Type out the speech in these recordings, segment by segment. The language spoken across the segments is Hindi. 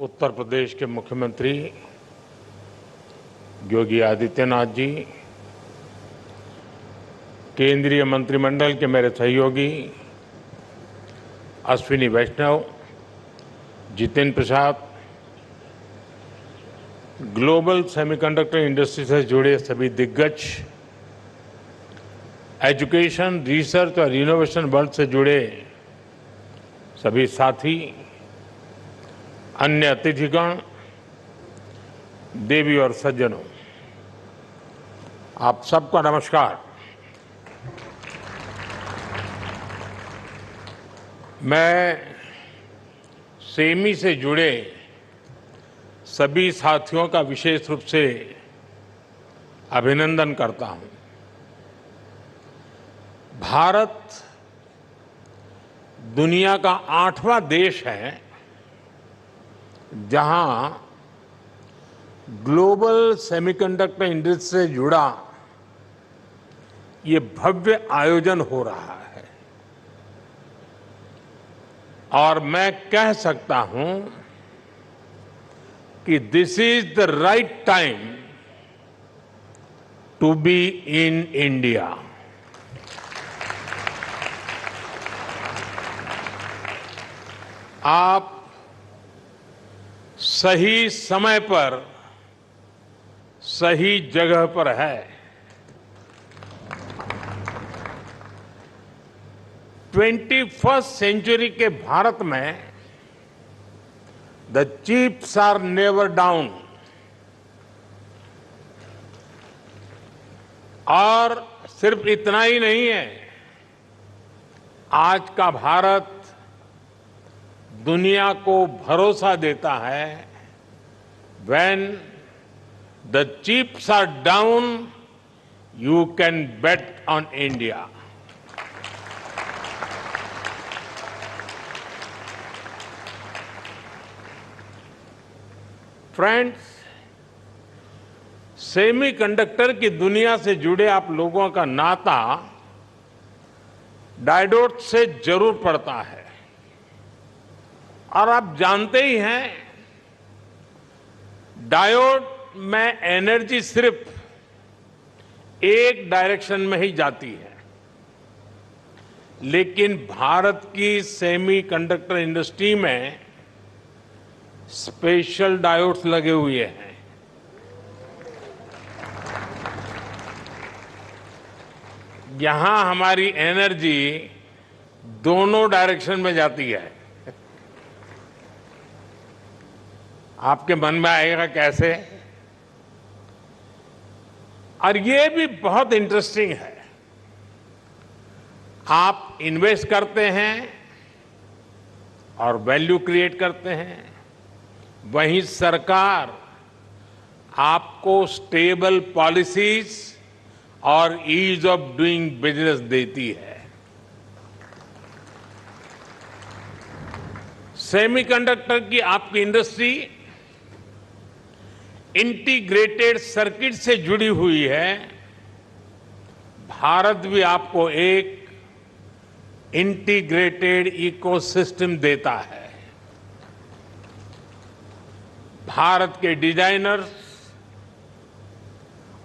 उत्तर प्रदेश के मुख्यमंत्री योगी आदित्यनाथ जी, केंद्रीय मंत्रिमंडल के मेरे सहयोगी अश्विनी वैष्णव, Jitendra Prasad, global semiconductor industry से जुड़े सभी दिग्गज, एजुकेशन, रिसर्च और इनोवेशन वर्ल्ड से जुड़े सभी साथी, अन्य अतिथिगण, देवी और सज्जनों, आप सबका नमस्कार। मैं सेमी से जुड़े सभी साथियों का विशेष रूप से अभिनंदन करता हूं। भारत दुनिया का 8वां देश है जहां ग्लोबल सेमीकंडक्टर इंडस्ट्री से जुड़ा ये भव्य आयोजन हो रहा है और मैं कह सकता हूं कि this is the right time to be in India. आप सही समय पर सही जगह पर है। 21st सेंचुरी के भारत में the chips are never down और सिर्फ इतना ही नहीं है, आज का भारत दुनिया को भरोसा देता है when the chips are down, you can bet on India. Friends, semiconductor की दुनिया से जुड़े आप लोगों का नाता डायोड से जरूर पड़ता है और आप जानते ही हैं, डायोड में एनर्जी सिर्फ एक डायरेक्शन में ही जाती है, लेकिन भारत की सेमीकंडक्टर इंडस्ट्री में स्पेशल डायोड्स लगे हुए हैं। यहां हमारी एनर्जी दोनों डायरेक्शन में जाती है। आपके मन में आएगा कैसे? और ये भी बहुत इंटरेस्टिंग है। आप इन्वेस्ट करते हैं और वैल्यू क्रिएट करते हैं, वहीं सरकार आपको स्टेबल पॉलिसीज और ईज ऑफ डूइंग बिजनेस देती है। सेमीकंडक्टर की आपकी इंडस्ट्री इंटीग्रेटेड सर्किट से जुड़ी हुई है। भारत भी आपको एक इंटीग्रेटेड इकोसिस्टम देता है। भारत के डिजाइनर्स,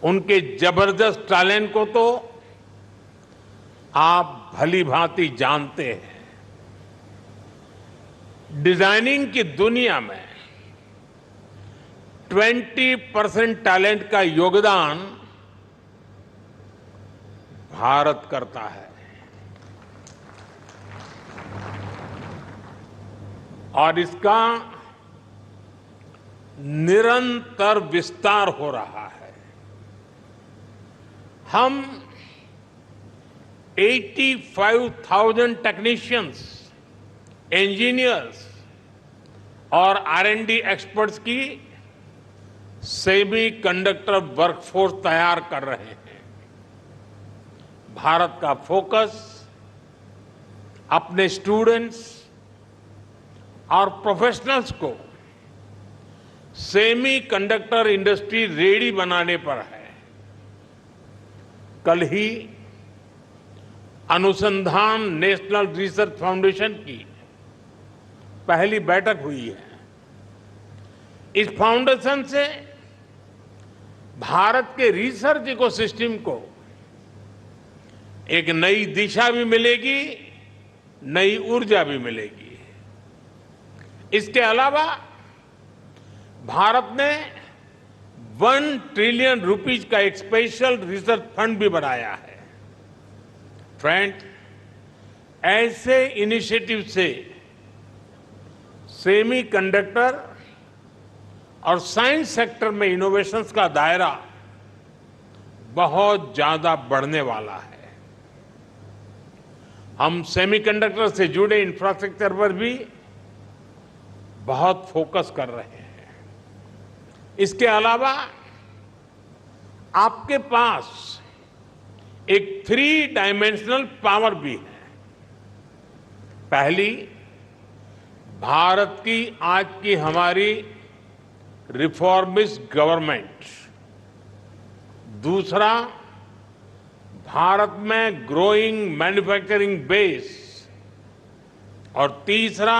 उनके जबरदस्त टैलेंट को तो आप भली भांति जानते हैं। डिजाइनिंग की दुनिया में 20% टैलेंट का योगदान भारत करता है और इसका निरंतर विस्तार हो रहा है। हम 85,000 टेक्नीशियंस, इंजीनियर्स और R&D एक्सपर्ट्स की सेमीकंडक्टर वर्कफोर्स तैयार कर रहे हैं। भारत का फोकस अपने स्टूडेंट्स और प्रोफेशनल्स को सेमीकंडक्टर इंडस्ट्री रेडी बनाने पर है। कल ही अनुसंधान नेशनल रिसर्च फाउंडेशन की पहली बैठक हुई है इस फाउंडेशन से भारत के रिसर्च इकोसिस्टम को एक नई दिशा भी मिलेगी, नई ऊर्जा भी मिलेगी। इसके अलावा भारत ने 1 ट्रिलियन रुपीज का एक स्पेशल रिसर्च फंड भी बनाया है। फ्रेंड, ऐसे इनिशिएटिव से सेमीकंडक्टर और साइंस सेक्टर में इनोवेशंस का दायरा बहुत ज्यादा बढ़ने वाला है। हम सेमीकंडक्टर से जुड़े इंफ्रास्ट्रक्चर पर भी बहुत फोकस कर रहे हैं। इसके अलावा आपके पास एक 3 डायमेंशनल पावर भी है। पहली, भारत की आज की हमारी रिफॉर्मिस्ट गवर्नमेंट। दूसरा, भारत में ग्रोइंग मैन्युफैक्चरिंग बेस। और तीसरा,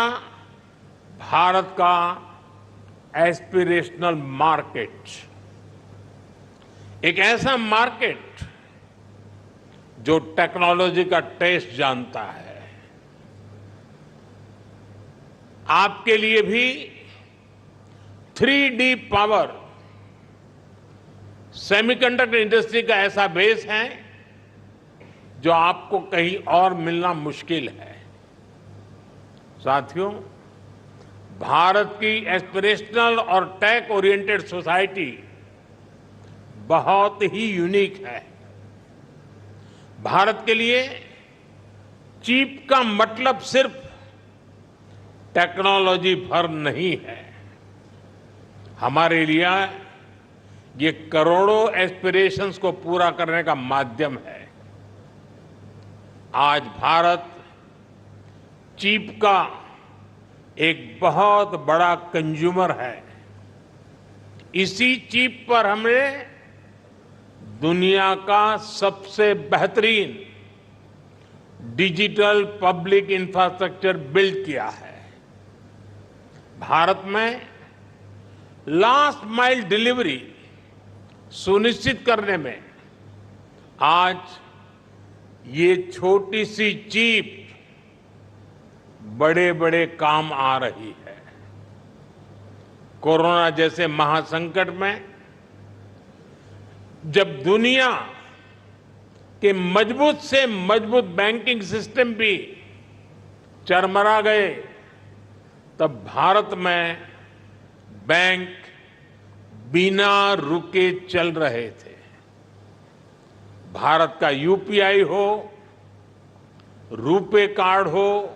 भारत का एस्पिरेशनल मार्केट। एक ऐसा मार्केट जो टेक्नोलॉजी का टेस्ट जानता है। आपके लिए भी 3D पावर, सेमीकंडक्टर इंडस्ट्री का ऐसा बेस है जो आपको कहीं और मिलना मुश्किल है। साथियों, भारत की एस्पिरेशनल और टेक ओरिएंटेड सोसाइटी बहुत ही यूनिक है। भारत के लिए चिप का मतलब सिर्फ टेक्नोलॉजी भर नहीं है। हमारे लिए ये करोड़ों एस्पिरेशंस को पूरा करने का माध्यम है। आज भारत चिप का एक बहुत बड़ा कंज्यूमर है। इसी चिप पर हमने दुनिया का सबसे बेहतरीन डिजिटल पब्लिक इंफ्रास्ट्रक्चर बिल्ड किया है। भारत में लास्ट माइल डिलीवरी सुनिश्चित करने में आज ये छोटी सी चिप बड़े बड़े काम आ रही है। कोरोना जैसे महासंकट में जब दुनिया के मजबूत से मजबूत बैंकिंग सिस्टम भी चरमरा गए, तब भारत में बैंक बिना रुके चल रहे थे। भारत का यूपीआई हो, रुपे कार्ड हो,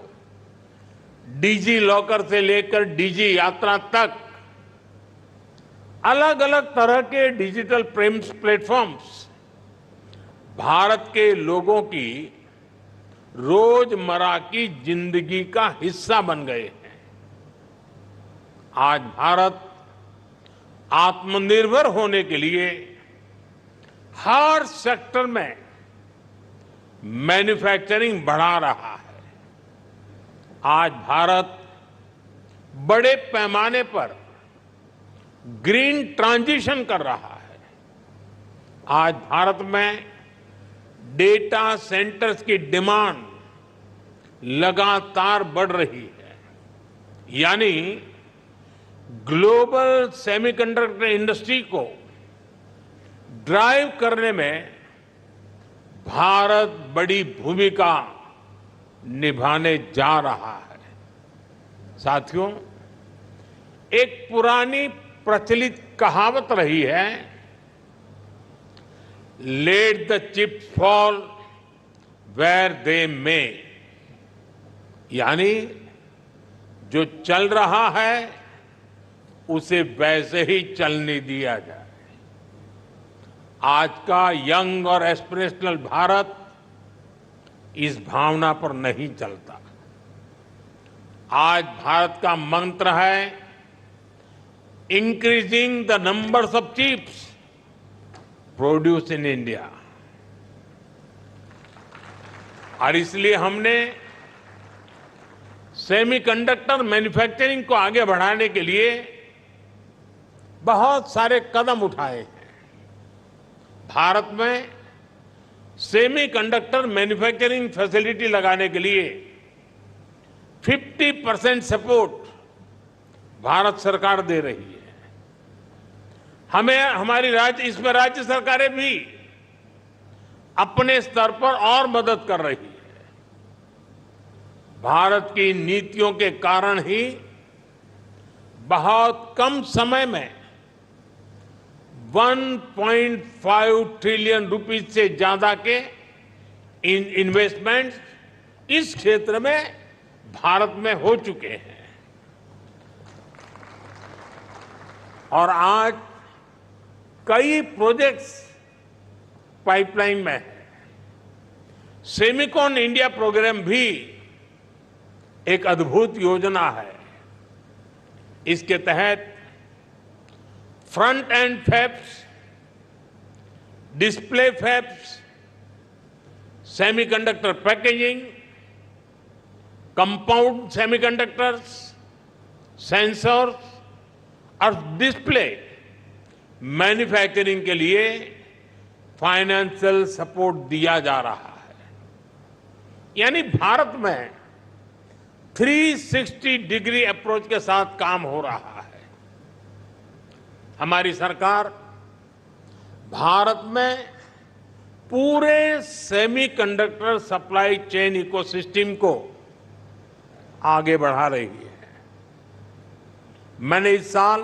डिजी लॉकर से लेकर डिजी यात्रा तक अलग अलग तरह के डिजिटल प्लेटफॉर्म्स भारत के लोगों की रोजमर्रा की जिंदगी का हिस्सा बन गए हैं। आज भारत आत्मनिर्भर होने के लिए हर सेक्टर में मैन्युफैक्चरिंग बढ़ा रहा है। आज भारत बड़े पैमाने पर ग्रीन ट्रांजिशन कर रहा है। आज भारत में डेटा सेंटर्स की डिमांड लगातार बढ़ रही है। यानी ग्लोबल सेमीकंडक्टर इंडस्ट्री को ड्राइव करने में भारत बड़ी भूमिका निभाने जा रहा है। साथियों, एक पुरानी प्रचलित कहावत रही है, let the chips fall where they may. यानी जो चल रहा है उसे वैसे ही चलने दिया जाए। आज का यंग और एस्पिरेशनल भारत इस भावना पर नहीं चलता। आज भारत का मंत्र है increasing the numbers of chips produce in India. और इसलिए हमने सेमीकंडक्टर मैन्युफैक्चरिंग को आगे बढ़ाने के लिए बहुत सारे कदम उठाए हैं। भारत में सेमीकंडक्टर मैन्युफैक्चरिंग फैसिलिटी लगाने के लिए 50% सपोर्ट भारत सरकार दे रही है। इसमें राज्य सरकारें भी अपने स्तर पर और मदद कर रही है। भारत की नीतियों के कारण ही बहुत कम समय में 1.5 ट्रिलियन रुपीस से ज्यादा के इन्वेस्टमेंट्स इस क्षेत्र में भारत में हो चुके हैं। और आज कई प्रोजेक्ट्स पाइपलाइन में है। सेमिकॉन इंडिया प्रोग्राम भी एक अद्भुत योजना है। इसके तहत front end fabs, display fabs, semiconductor packaging, compound semiconductors, sensors और डिस्प्ले मैन्युफैक्चरिंग के लिए फाइनेंशियल सपोर्ट दिया जा रहा है। यानी भारत में 360 डिग्री अप्रोच के साथ काम हो रहा है। हमारी सरकार भारत में पूरे सेमीकंडक्टर सप्लाई चेन इकोसिस्टम को आगे बढ़ा रही है। मैंने इस साल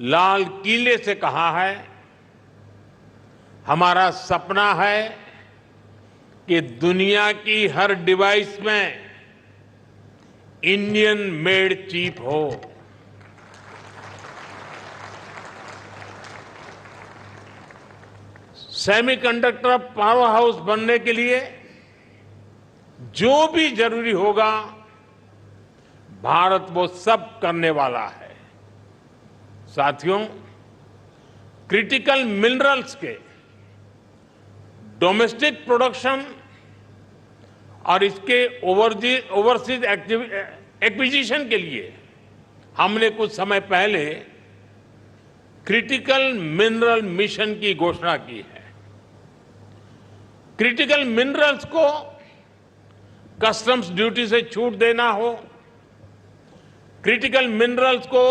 लाल किले से कहा है, हमारा सपना है कि दुनिया की हर डिवाइस में इंडियन मेड चिप हो। सेमीकंडक्टर पावर हाउस बनने के लिए जो भी जरूरी होगा, भारत वो सब करने वाला है। साथियों, क्रिटिकल मिनरल्स के डोमेस्टिक प्रोडक्शन और इसके ओवरसीज एक्विजिशन के लिए हमने कुछ समय पहले क्रिटिकल मिनरल मिशन की घोषणा की है। क्रिटिकल मिनरल्स को कस्टम्स ड्यूटी से छूट देना हो, क्रिटिकल मिनरल्स को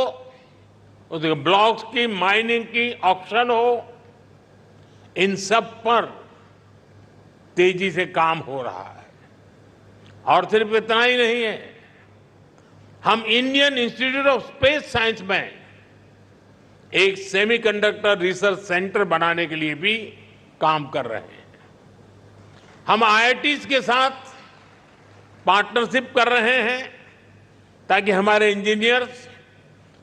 उसके ब्लॉक्स की माइनिंग की ऑक्शन हो, इन सब पर तेजी से काम हो रहा है। और सिर्फ इतना ही नहीं है, हम Indian institute of space science में एक सेमीकंडक्टर रिसर्च सेंटर बनाने के लिए भी काम कर रहे हैं। हम आईआईटीज के साथ पार्टनरशिप कर रहे हैं ताकि हमारे इंजीनियर्स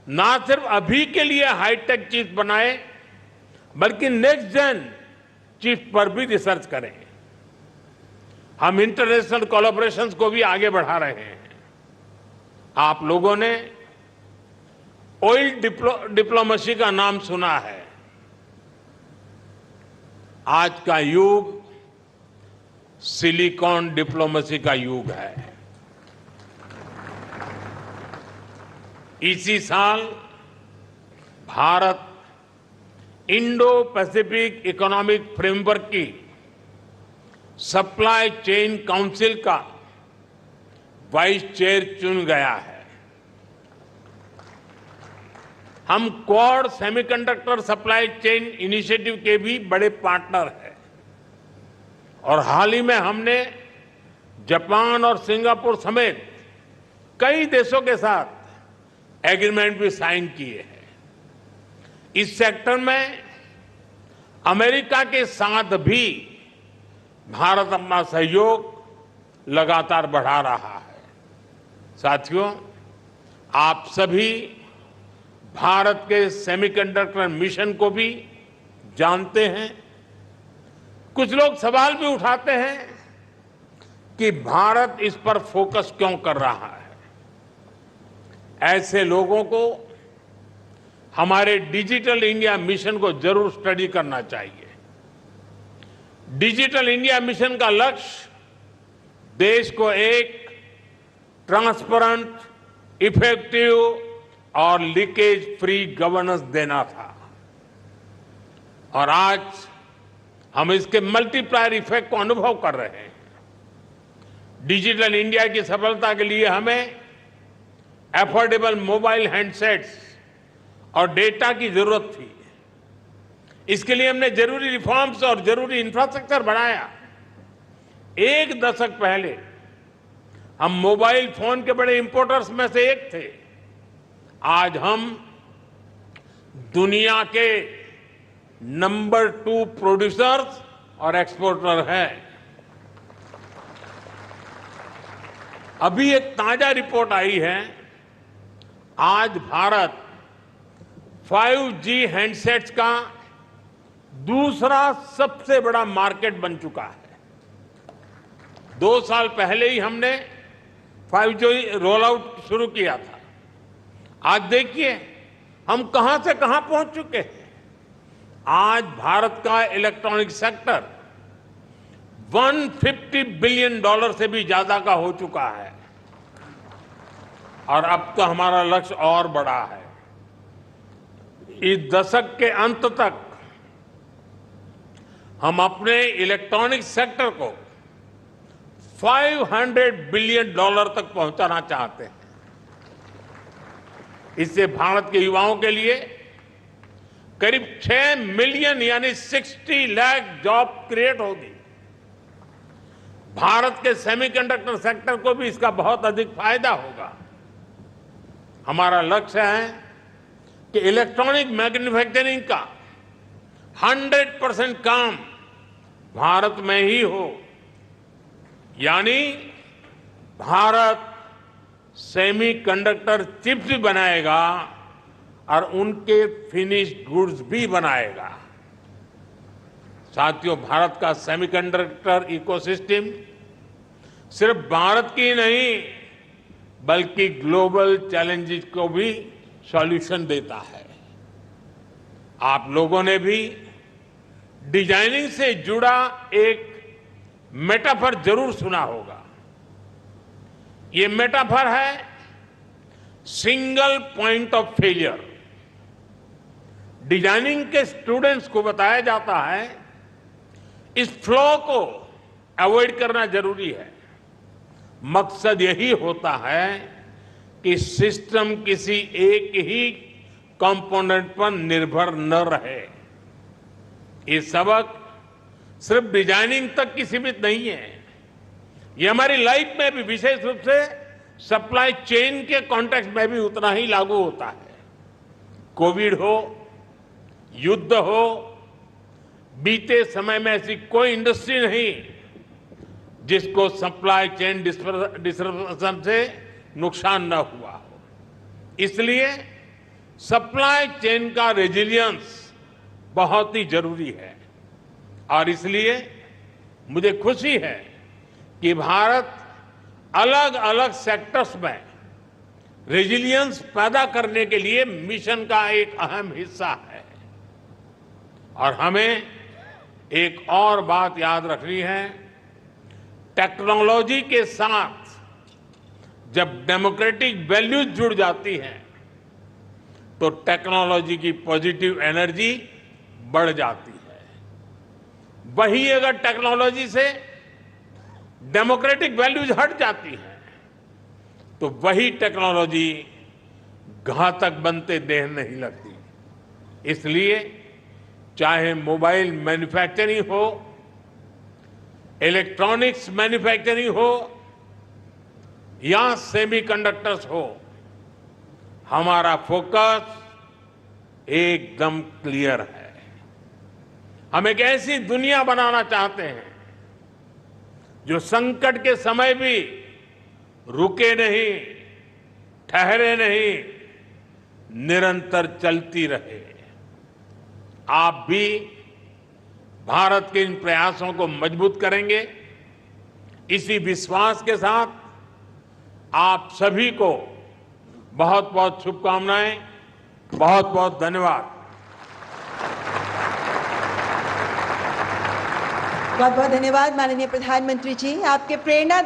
ना सिर्फ अभी के लिए हाईटेक चिप बनाए, बल्कि नेक्स्ट जेन चिप पर भी रिसर्च करें। हम इंटरनेशनल कोलैबोरेशंस को भी आगे बढ़ा रहे हैं। आप लोगों ने ऑयल डिप्लोमेसी का नाम सुना है। आज का युग सिलिकॉन डिप्लोमेसी का युग है। इसी साल Bharat Indo Pacific economic framework की सप्लाई चेन काउंसिल का वाइस चेयर चुन गया है। हम quad semiconductor supply chain initiative के भी बड़े पार्टनर हैं और हाल ही में हमने जापान और सिंगापुर समेत कई देशों के साथ एग्रीमेंट भी साइन किए हैं। इस सेक्टर में अमेरिका के साथ भी भारत अपना सहयोग लगातार बढ़ा रहा है। साथियों, आप सभी भारत के सेमीकंडक्टर मिशन को भी जानते हैं। कुछ लोग सवाल भी उठाते हैं कि भारत इस पर फोकस क्यों कर रहा है। ऐसे लोगों को हमारे डिजिटल इंडिया मिशन को जरूर स्टडी करना चाहिए। डिजिटल इंडिया मिशन का लक्ष्य देश को एक ट्रांसपेरेंट, इफेक्टिव, और लीकेज फ्री गवर्नेंस देना था। और आज हम इसके मल्टीप्लायर इफेक्ट को अनुभव कर रहे हैं। डिजिटल इंडिया की सफलता के लिए हमें अफोर्डेबल मोबाइल हैंडसेट्स और डेटा की जरूरत थी। इसके लिए हमने जरूरी रिफॉर्म्स और जरूरी इंफ्रास्ट्रक्चर बनाया। एक दशक पहले हम मोबाइल फोन के बड़े इंपोर्टर्स में से एक थे। आज हम दुनिया के नंबर 2 प्रोड्यूसर्स और एक्सपोर्टर हैं। अभी एक ताजा रिपोर्ट आई है, आज भारत 5G हैंडसेट्स का दूसरा सबसे बड़ा मार्केट बन चुका है। 2 साल पहले ही हमने 5G रोल आउट शुरू किया था। आज देखिए हम कहां से कहां पहुंच चुके हैं। आज भारत का इलेक्ट्रॉनिक सेक्टर $150 बिलियन से भी ज्यादा का हो चुका है। और अब तो हमारा लक्ष्य और बड़ा है। इस दशक के अंत तक हम अपने इलेक्ट्रॉनिक सेक्टर को $500 बिलियन तक पहुंचाना चाहते हैं। इससे भारत के युवाओं के लिए करीब 6 मिलियन यानी 60 लाख जॉब क्रिएट होगी। भारत के सेमीकंडक्टर सेक्टर को भी इसका बहुत अधिक फायदा होगा। हमारा लक्ष्य है कि इलेक्ट्रॉनिक मैन्युफैक्चरिंग का 100% काम भारत में ही हो, यानी भारत सेमीकंडक्टर चिप्स भी बनाएगा और उनके फिनिश्ड गुड्स भी बनाएगा। साथियों, भारत का सेमीकंडक्टर इकोसिस्टम सिर्फ भारत की नहीं बल्कि ग्लोबल चैलेंजेस को भी सॉल्यूशन देता है। आप लोगों ने भी डिजाइनिंग से जुड़ा एक मेटाफर जरूर सुना होगा। ये मेटाफर है single point of failure. Designing के स्टूडेंट्स को बताया जाता है इस फ्लो को अवॉइड करना जरूरी है। मकसद यही होता है कि सिस्टम किसी एक ही कंपोनेंट पर निर्भर न रहे। ये सबक सिर्फ डिजाइनिंग तक की सीमित नहीं है, ये हमारी लाइफ में भी, विशेष रूप से सप्लाई चेन के कॉन्टेक्स्ट में भी उतना ही लागू होता है। कोविड हो, युद्ध हो, बीते समय में ऐसी कोई इंडस्ट्री नहीं जिसको सप्लाई चेन डिस्ट्रप्शन से नुकसान न हुआ हो। इसलिए सप्लाई चेन का रेजिलियंस बहुत ही जरूरी है। और इसलिए मुझे खुशी है कि भारत अलग अलग सेक्टर्स में रेजिलियंस पैदा करने के लिए मिशन का एक अहम हिस्सा है। और हमें एक और बात याद रखनी है, टेक्नोलॉजी के साथ जब डेमोक्रेटिक वैल्यूज जुड़ जाती हैं तो टेक्नोलॉजी की पॉजिटिव एनर्जी बढ़ जाती है। वही अगर टेक्नोलॉजी से डेमोक्रेटिक वैल्यूज हट जाती हैं तो वही टेक्नोलॉजी घातक बनते देर नहीं लगती। इसलिए चाहे मोबाइल मैन्युफैक्चरिंग हो, इलेक्ट्रॉनिक्स मैन्युफैक्चरिंग हो या सेमीकंडक्टर्स हो, हमारा फोकस एकदम क्लियर है। हम एक ऐसी दुनिया बनाना चाहते हैं जो संकट के समय भी रुके नहीं, ठहरे नहीं, निरंतर चलती रहे। आप भी भारत के इन प्रयासों को मजबूत करेंगे। इसी विश्वास के साथ आप सभी को बहुत बहुत शुभकामनाएं, बहुत बहुत धन्यवाद। बहुत बहुत धन्यवाद माननीय प्रधानमंत्री जी, आपके प्रेरणा